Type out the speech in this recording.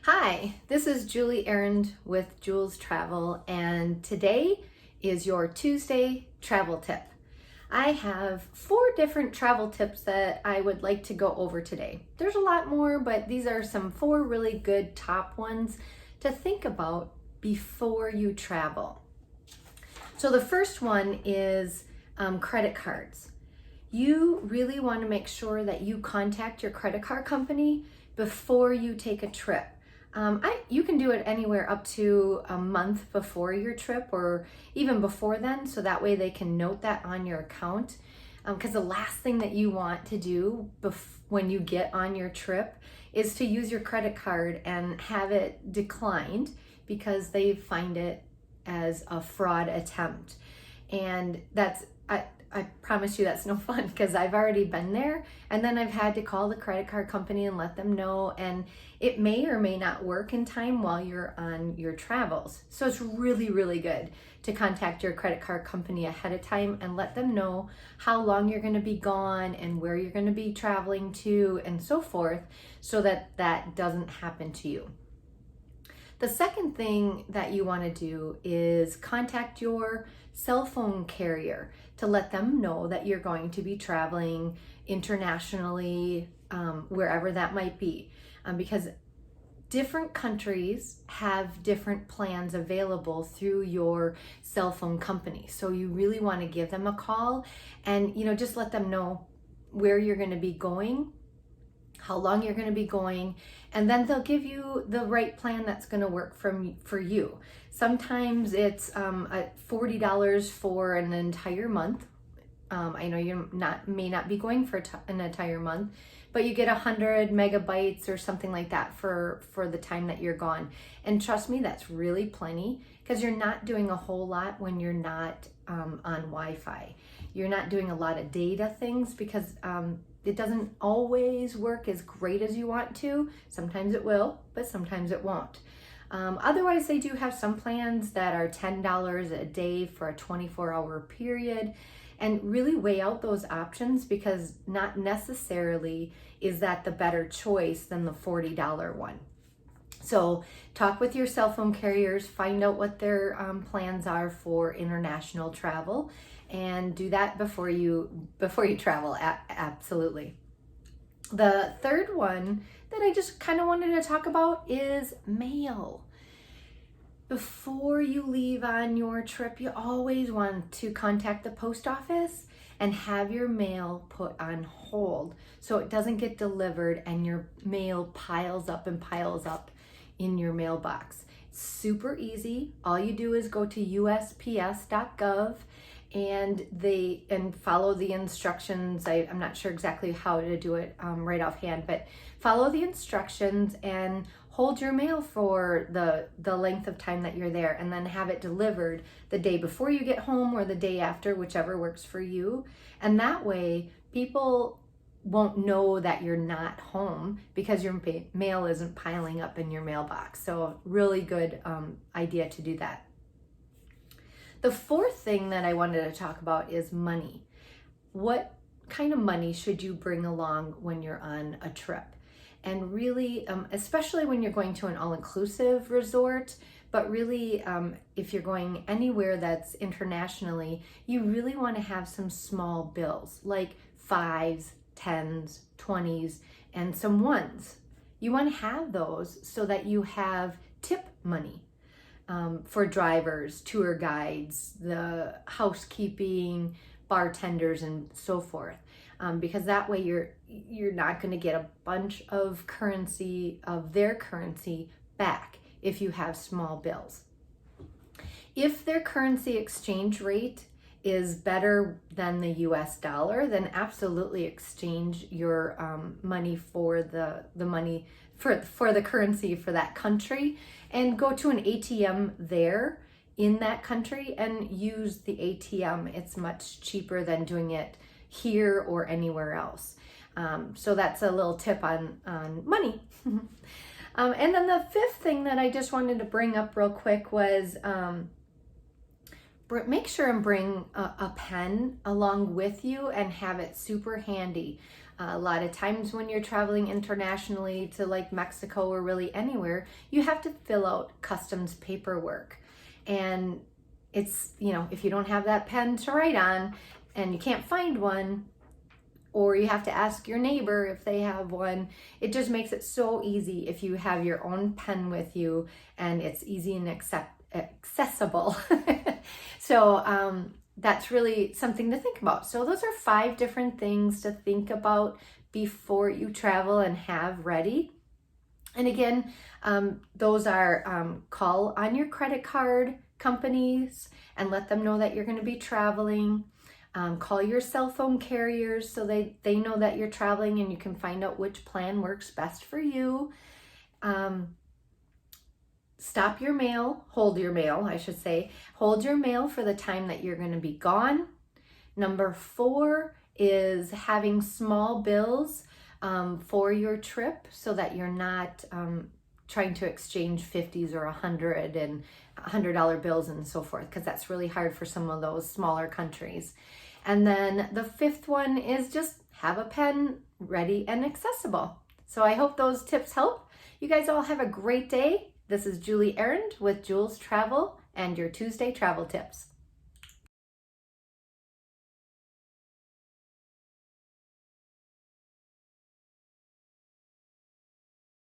Hi, this is Julie Arend with Jules Travel, and today is your Tuesday travel tip. I have 4 different travel tips that I would like to go over today. There's a lot more, but these are some 4 really good top ones to think about before you travel. So the first one is credit cards. You really want to make sure that you contact your credit card company before you take a trip. You can do it anywhere up to a month before your trip or even before then, so that way they can note that on your account. Because the last thing that you want to do when you get on your trip is to use your credit card and have it declined because they find it as a fraud attempt. And I promise you that's no fun, because I've already been there, and then I've had to call the credit card company and let them know, and it may or may not work in time while you're on your travels. So it's really, really good to contact your credit card company ahead of time and let them know how long you're going to be gone and where you're going to be traveling to and so forth, so that that doesn't happen to you. The second thing that you want to do is contact your cell phone carrier to let them know that you're going to be traveling internationally, wherever that might be, because different countries have different plans available through your cell phone company. So you really want to give them a call and just let them know where you're going to be going, how long you're going to be going, and then they'll give you the right plan that's going to work for you. Sometimes it's $40 for an entire month. I know you may not be going for an entire month, but you get 100 megabytes or something like that for the time that you're gone. And trust me, that's really plenty, because you're not doing a whole lot when you're not on Wi-Fi. You're not doing a lot of data things because it doesn't always work as great as you want to. Sometimes it will, but sometimes it won't. Otherwise, they do have some plans that are $10 a day for a 24-hour period, and really weigh out those options, because not necessarily is that the better choice than the $40 one. So talk with your cell phone carriers, find out what their plans are for international travel, and do that before you travel. Absolutely. The third one that I just kind of wanted to talk about is mail. Before you leave on your trip, you always want to contact the post office and have your mail put on hold so it doesn't get delivered and your mail piles up in your mailbox. It's super easy. All you do is go to USPS.gov and follow the instructions. I'm not sure exactly how to do it right offhand, but follow the instructions and hold your mail for the length of time that you're there, and then have it delivered the day before you get home or the day after, whichever works for you. And that way people won't know that you're not home because your mail isn't piling up in your mailbox. So really good idea to do that. The fourth thing that I wanted to talk about is money. What kind of money should you bring along when you're on a trip? And really, especially when you're going to an all-inclusive resort, but really if you're going anywhere that's internationally, you really want to have some small bills, like 5s, 10s, 20s, and some 1s. You want to have those so that you have tip money for drivers, tour guides, the housekeeping, bartenders, and so forth. Because that way you're not going to get a bunch of their currency back if you have small bills. If their currency exchange rate is better than the US dollar, then absolutely exchange your money for the money for the currency for that country, and go to an ATM there in that country and use the ATM. It's much cheaper than doing it here or anywhere else. So that's a little tip on money. And then the fifth thing that I just wanted to bring up real quick was make sure and bring a pen along with you and have it super handy. A lot of times when you're traveling internationally to like Mexico or really anywhere, you have to fill out customs paperwork. And it's, if you don't have that pen to write on and you can't find one, or you have to ask your neighbor if they have one, it just makes it so easy if you have your own pen with you and it's easy and accessible. So that's really something to think about. So those are 5 different things to think about before you travel and have ready. And again, those are call on your credit card companies and let them know that you're going to be traveling. Call your cell phone carriers so they know that you're traveling and you can find out which plan works best for you. Stop your mail, hold your mail, I should say. Hold your mail for the time that you're going to be gone. Number 4 is having small bills for your trip so that you're not trying to exchange 50s or 100 and $100 bills and so forth, because that's really hard for some of those smaller countries. And then the 5th one is just have a pen ready and accessible. So I hope those tips help. You guys all have a great day. This is Julie Arend with Jules Travel and your Tuesday travel tips.